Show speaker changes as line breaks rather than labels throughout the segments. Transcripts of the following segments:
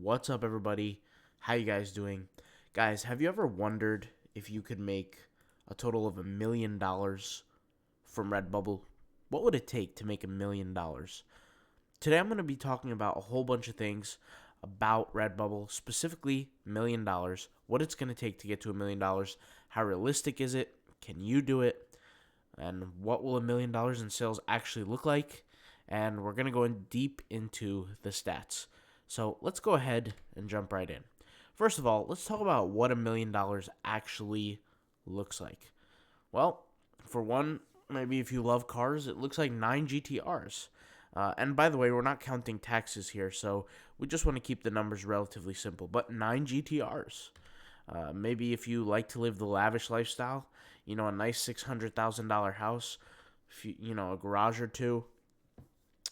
What's up, everybody? How you guys doing? Guys, have you ever wondered if you could make a total of $1 million from Redbubble? What would it take to make $1 million? Today I'm going to be talking about a whole bunch of things about Redbubble, specifically $1 million, what it's going to take to get to $1 million, how realistic is it, can you do it, and what will $1 million in sales actually look like, and we're going to go in deep into the stats. So let's go ahead and jump right in. First of all, let's talk about what $1 million actually looks like. Well, for one, maybe if you love cars, it looks like 9 GTRs. And by the way, we're not counting taxes here, so we just want to keep the numbers relatively simple. But 9 GTRs. Maybe if you like to live the lavish lifestyle, a nice $600,000 house, a garage or two,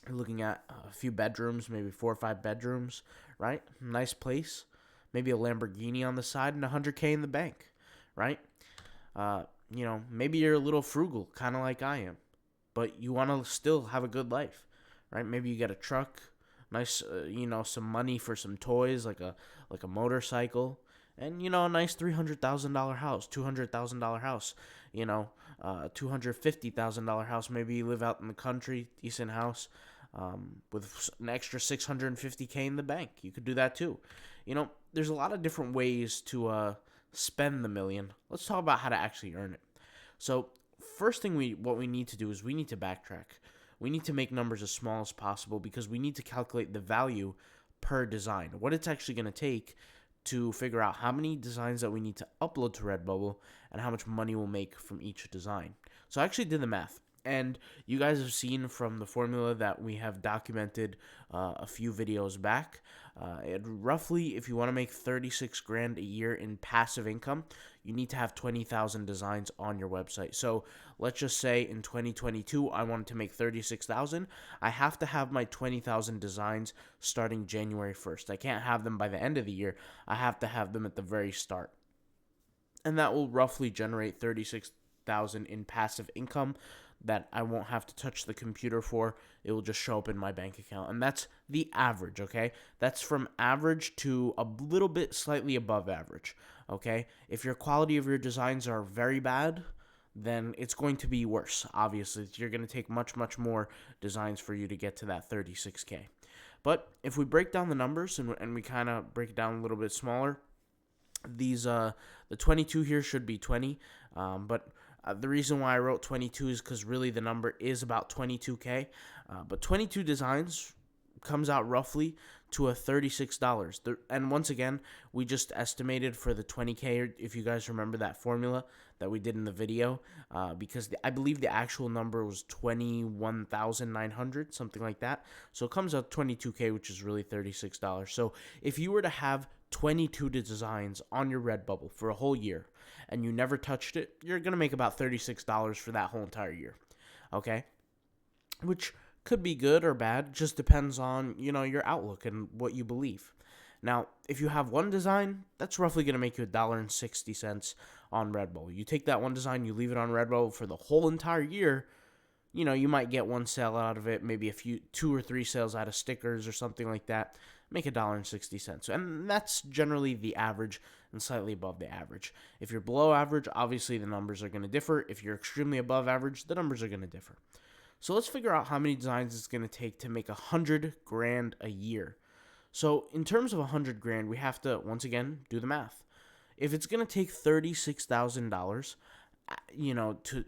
looking at a few bedrooms, maybe 4 or 5 bedrooms, right? Nice place. Maybe a Lamborghini on the side and $100K in the bank, right? Maybe you're a little frugal, kind of like I am, but you want to still have a good life, right? Maybe you get a truck, nice, some money for some toys, like a motorcycle, and a nice $300,000 house, $200,000 house, $250,000 house. Maybe you live out in the country, decent house, with an extra $650K in the bank. You could do that too. There's a lot of different ways to spend the million. Let's talk about how to actually earn it. So first thing what we need to do is we need to backtrack. We need to make numbers as small as possible because we need to calculate the value per design, what it's actually going to take to figure out how many designs that we need to upload to Redbubble and how much money we'll make from each design. So I actually did the math, and you guys have seen from the formula that we have documented a few videos back. Roughly, if you want to make 36 grand a year in passive income, you need to have 20,000 designs on your website. So let's just say in 2022, I wanted to make 36,000. I have to have my 20,000 designs starting January 1st. I can't have them by the end of the year. I have to have them at the very start. And that will roughly generate 36,000 in passive income that I won't have to touch the computer for. It will just show up in my bank account. And that's the average, okay? That's from average to a little bit slightly above average, okay? If your quality of your designs are very bad, then it's going to be worse. Obviously, you're going to take much, much more designs for you to get to that 36K. But if we break down the numbers and we kind of break it down a little bit smaller, the 22 here should be 20, but the reason why I wrote 22 is because really the number is about 22K, but 22 designs comes out roughly to a $36. And once again, we just estimated for the 20K, if you guys remember that formula that we did in the video, because I believe the actual number was 21,900, something like that. So it comes out 22K, which is really $36. So if you were to have 22 designs on your Redbubble for a whole year and you never touched it, you're going to make about $36 for that whole entire year, okay? Which could be good or bad, just depends on, your outlook and what you believe. Now, if you have one design, that's roughly going to make you $1.60 on Redbubble. You take that one design, you leave it on Redbubble for the whole entire year, you might get one sale out of it, maybe 2 or 3 sales out of stickers or something like that. Make $1.60. And that's generally the average and slightly above the average. If you're below average, obviously the numbers are going to differ. If you're extremely above average, the numbers are going to differ. So let's figure out how many designs it's going to take to make 100 grand a year. So in terms of 100 grand, we have to, once again, do the math. If it's going to take $36,000,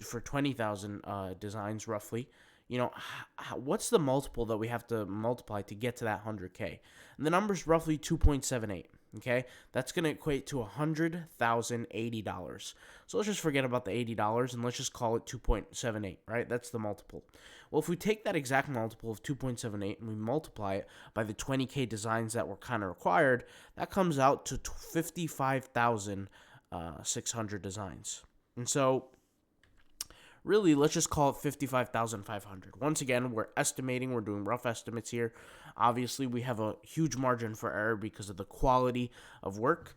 for 20,000 designs roughly, what's the multiple that we have to multiply to get to that 100K? And the number's roughly 2.78, okay? That's going to equate to $100,080. So let's just forget about the $80 and let's just call it 2.78, right? That's the multiple. Well, if we take that exact multiple of 2.78 and we multiply it by the 20K designs that were kind of required, that comes out to 55,600 designs. And so really, let's just call it 55,500. Once again, we're estimating, we're doing rough estimates here. Obviously, we have a huge margin for error because of the quality of work.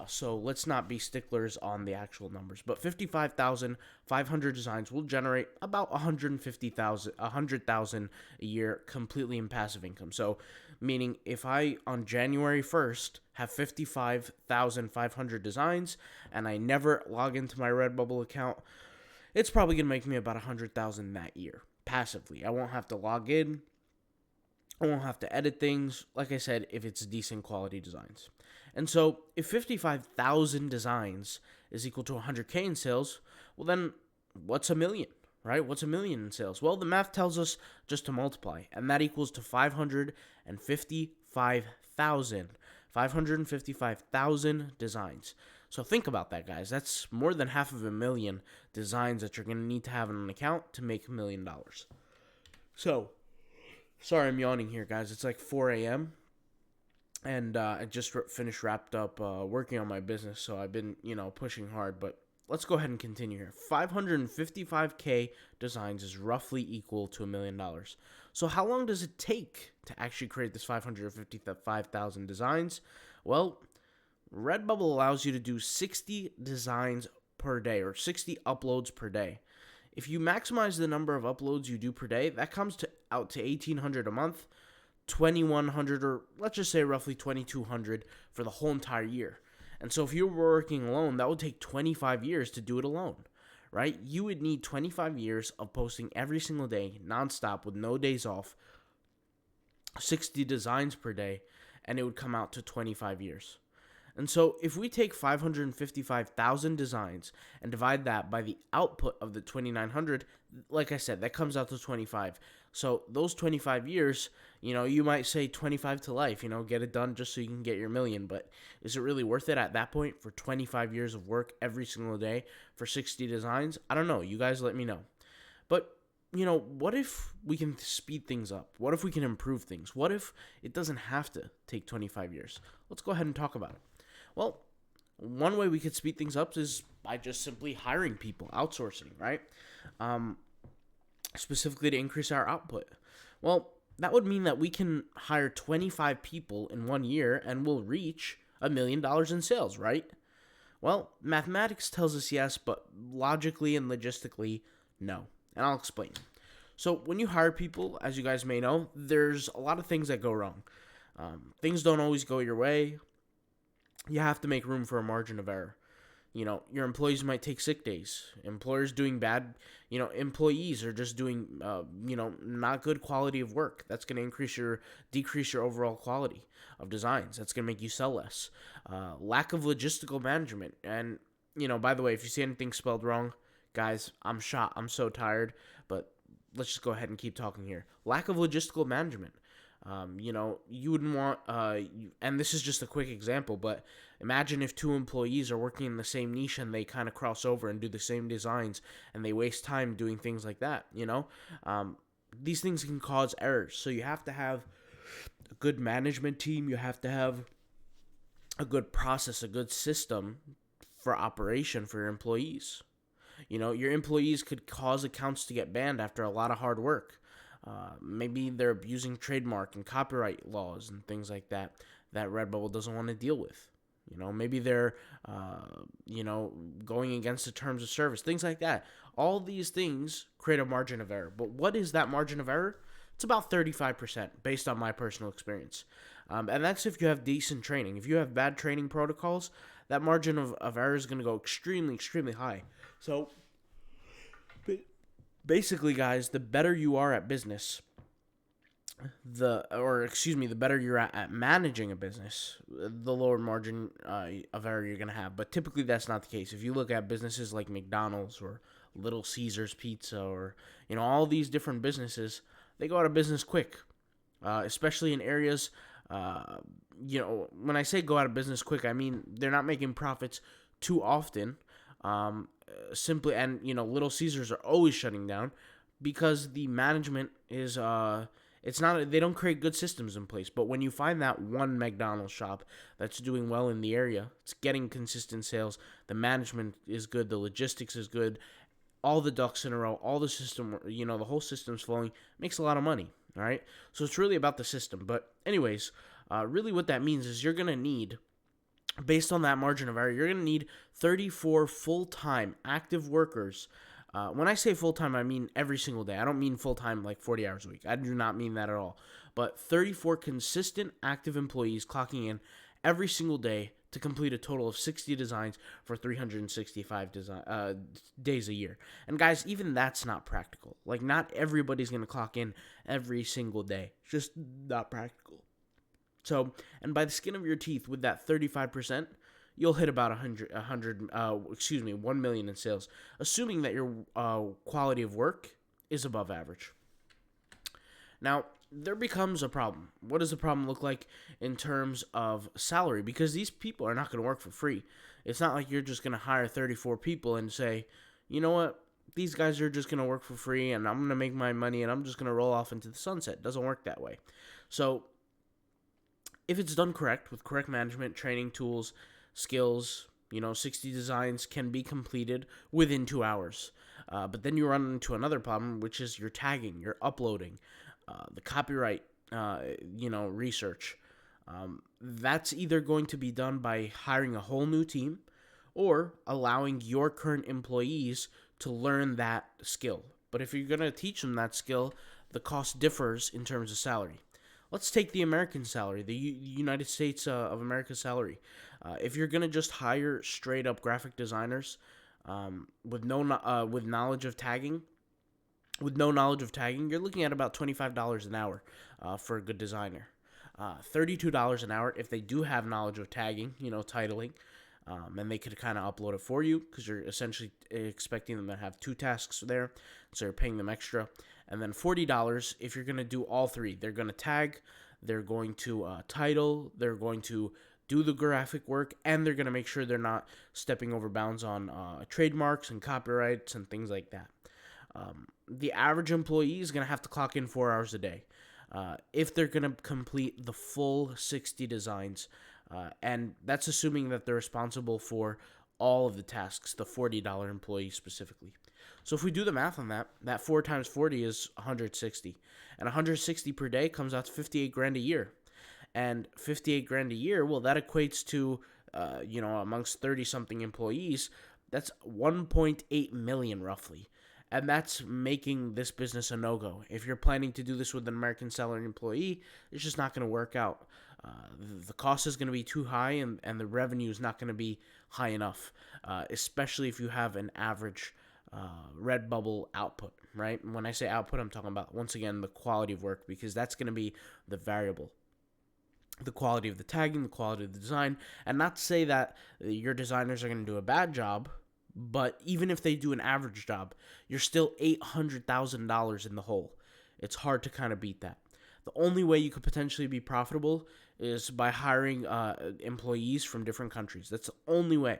So let's not be sticklers on the actual numbers. But 55,500 designs will generate about 100,000 a year completely in passive income. So Meaning, if I on January 1st have 55,500 designs and I never log into my Redbubble account, it's probably going to make me about 100,000 that year passively. I won't have to log in. I won't have to edit things, like I said, if it's decent quality designs. And so, if 55,000 designs is equal to 100K in sales, well then, what's a million, right? What's a million in sales? Well, the math tells us just to multiply, and that equals to 555,000 designs. So think about that, guys. That's more than 500,000 designs that you're going to need to have in an account to make $1 million. So, sorry I'm yawning here, guys. It's like 4 a.m. And I just wrapped up working on my business, so I've been, pushing hard. But let's go ahead and continue here. 555K designs is roughly equal to $1 million. So how long does it take to actually create this 555,000 designs? Well, Redbubble allows you to do 60 designs per day, or 60 uploads per day. If you maximize the number of uploads you do per day, that comes out to 1,800 a month, 2,100, or let's just say roughly 2,200 for the whole entire year. And so if you were working alone, that would take 25 years to do it alone, right? You would need 25 years of posting every single day, nonstop, with no days off, 60 designs per day, and it would come out to 25 years. And so if we take 555,000 designs and divide that by the output of the 2,900, like I said, that comes out to 25. So those 25 years, you might say 25 to life, get it done just so you can get your million. But is it really worth it at that point for 25 years of work every single day for 60 designs? I don't know. You guys let me know. But, what if we can speed things up? What if we can improve things? What if it doesn't have to take 25 years? Let's go ahead and talk about it. Well, one way we could speed things up is by just simply hiring people, outsourcing, right? Specifically to increase our output. Well, that would mean that we can hire 25 people in 1 year and we'll reach $1 million in sales, right? Well, mathematics tells us yes, but logically and logistically, no. And I'll explain. So when you hire people, as you guys may know, there's a lot of things that go wrong. Things don't always go your way. You have to make room for a margin of error. Your employees might take sick days. Employers doing bad, employees are just doing, not good quality of work. That's going to decrease your overall quality of designs. That's going to make you sell less. Lack of logistical management. And, by the way, if you see anything spelled wrong, guys, I'm shot. I'm so tired, but let's just go ahead and keep talking here. Lack of logistical management. You wouldn't want, and this is just a quick example, but imagine if two employees are working in the same niche and they kind of cross over and do the same designs and they waste time doing things like that, these things can cause errors. So you have to have a good management team. You have to have a good process, a good system for operation for your employees. Your employees could cause accounts to get banned after a lot of hard work. Maybe they're abusing trademark and copyright laws and things like that Redbubble doesn't want to deal with. Maybe they're, going against the terms of service, things like that. All these things create a margin of error. But what is that margin of error? It's about 35% based on my personal experience. And that's if you have decent training. If you have bad training protocols, that margin of error is going to go extremely, extremely high. So basically, guys, the better you are at business, the better you're at managing a business, the lower margin of error you're going to have. But typically that's not the case. If you look at businesses like McDonald's or Little Caesars Pizza or, all these different businesses, they go out of business quick, especially in areas, when I say go out of business quick, I mean they're not making profits too often. Simply, and Little Caesars are always shutting down because the management is they don't create good systems in place. But when you find that one McDonald's shop that's doing well in the area, it's getting consistent sales, the management is good, the logistics is good, all the ducks in a row, all the system, the whole system's flowing, makes a lot of money. All right, so it's really about the system. But anyways, really what that means is you're gonna need, based on that margin of error, you're going to need 34 full-time active workers. When I say full-time, I mean every single day. I don't mean full-time like 40 hours a week. I do not mean that at all.
but 34 consistent active employees clocking in every single day to complete a total of 60 designs for 365 days a year. And guys, even that's not practical. Like, not everybody's going to clock in every single day. It's just not practical. So, and by the skin of your teeth, with that 35%, you'll hit about 1 million in sales, assuming that your quality of work is above average. Now, there becomes a problem. What does the problem look like in terms of salary? Because these people are not going to work for free. It's not like you're just going to hire 34 people and say, you know what, these guys are just going to work for free and I'm going to make my money and I'm just going to roll off into the sunset. It doesn't work that way. So if it's done correct, with correct management, training, tools, skills, 60 designs can be completed within 2 hours. But then you run into another problem, which is your tagging, your uploading, the copyright, research. That's either going to be done by hiring a whole new team or allowing your current employees to learn that skill. But if you're going to teach them that skill, the cost differs in terms of salary. Let's take the American salary, the United States of America salary. If you're going to just hire straight up graphic designers with knowledge of tagging, you're looking at about $25 an hour for a good designer. $32 an hour if they do have knowledge of tagging, titling, and they could kind of upload it for you because you're essentially expecting them to have 2 tasks there, so you're paying them extra. And then $40 if you're going to do all 3. They're going to tag, they're going to title, they're going to do the graphic work, and they're going to make sure they're not stepping over bounds on trademarks and copyrights and things like that. The average employee is going to have to clock in 4 hours a day if they're going to complete the full 60 designs, and that's assuming that they're responsible for all of the tasks, the $40 employee specifically. So if we do the math on that 4 times 40 is 160, and 160 per day comes out to 58 grand a year. And 58 grand a year, well, that equates to, amongst 30-something employees, that's 1.8 million roughly. And that's making this business a no-go. If you're planning to do this with an American salaried employee, it's just not going to work out. The cost is going to be too high, and the revenue is not going to be high enough, especially if you have an average Redbubble output, right? And when I say output, I'm talking about, once again, the quality of work, because that's going to be the variable. The quality of the tagging, the quality of the design, and not to say that your designers are going to do a bad job, but even if they do an average job, you're still $800,000 in the hole. It's hard to kind of beat that. The only way you could potentially be profitable is by hiring employees from different countries. That's the only way.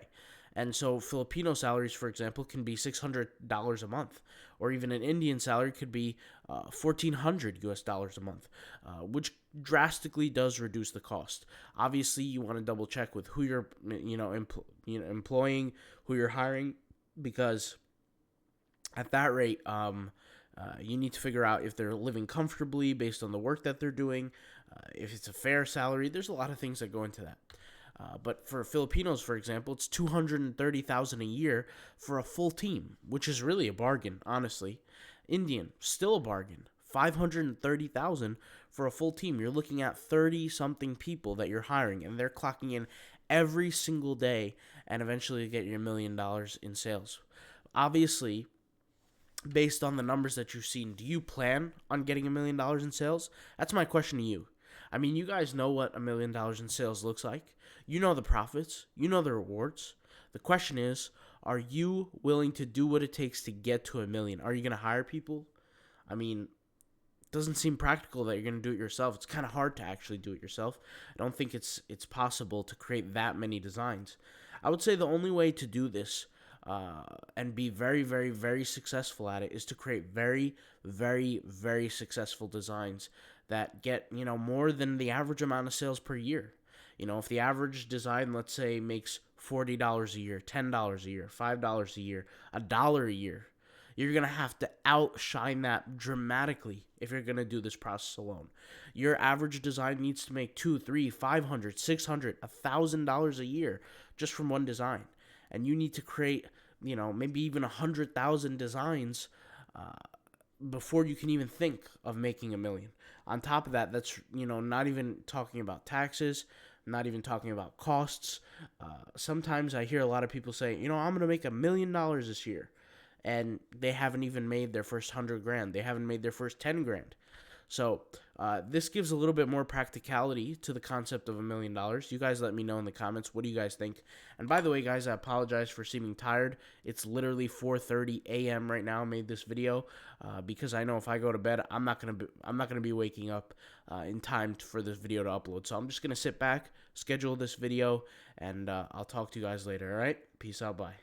And so Filipino salaries, for example, can be $600 a month, or even an Indian salary could be $1,400 a month, which drastically does reduce the cost. Obviously, you want to double check with who you're, employing, who you're hiring, because at that rate, you need to figure out if they're living comfortably based on the work that they're doing, if it's a fair salary. There's a lot of things that go into that. But for Filipinos, for example, it's $230,000 a year for a full team, which is really a bargain, honestly. Indian, still a bargain. $530,000 for a full team. You're looking at 30-something people that you're hiring, and they're clocking in every single day, and eventually you get your $1 million in sales. Obviously, based on the numbers that you've seen, do you plan on getting $1 million in sales? That's my question to you. I mean, you guys know what $1 million in sales looks like. You know the profits. You know the rewards. The question is, are you willing to do what it takes to get to $1 million? Are you going to hire people? I mean, it doesn't seem practical that you're going to do it yourself. It's kind of hard to actually do it yourself. I don't think it's possible to create that many designs. I would say the only way to do this and be very, very, very successful at it is to create very, very, very successful designs that get, more than the average amount of sales per year. If the average design, let's say, makes $40 a year, $10 a year, $5 a year, $1 a year, you're going to have to outshine that dramatically if you're going to do this process alone. Your average design needs to make $200, $300, $500, $600, $1,000 a year just from one design. And you need to create, maybe even 100,000 designs before you can even think of making a million. On top of that, that's not even talking about taxes, not even talking about costs. Sometimes I hear a lot of people say, I'm gonna make $1 million this year, and they haven't even made their first 100 grand. They haven't made their first 10 grand. So this gives a little bit more practicality to the concept of $1 million. You guys let me know in the comments. What do you guys think? And by the way, guys, I apologize for seeming tired. It's literally 4:30 a.m. right now. I made this video because I know if I go to bed, I'm not gonna be waking up in time for this video to upload. So I'm just gonna sit back, schedule this video, and I'll talk to you guys later. All right, peace out, bye.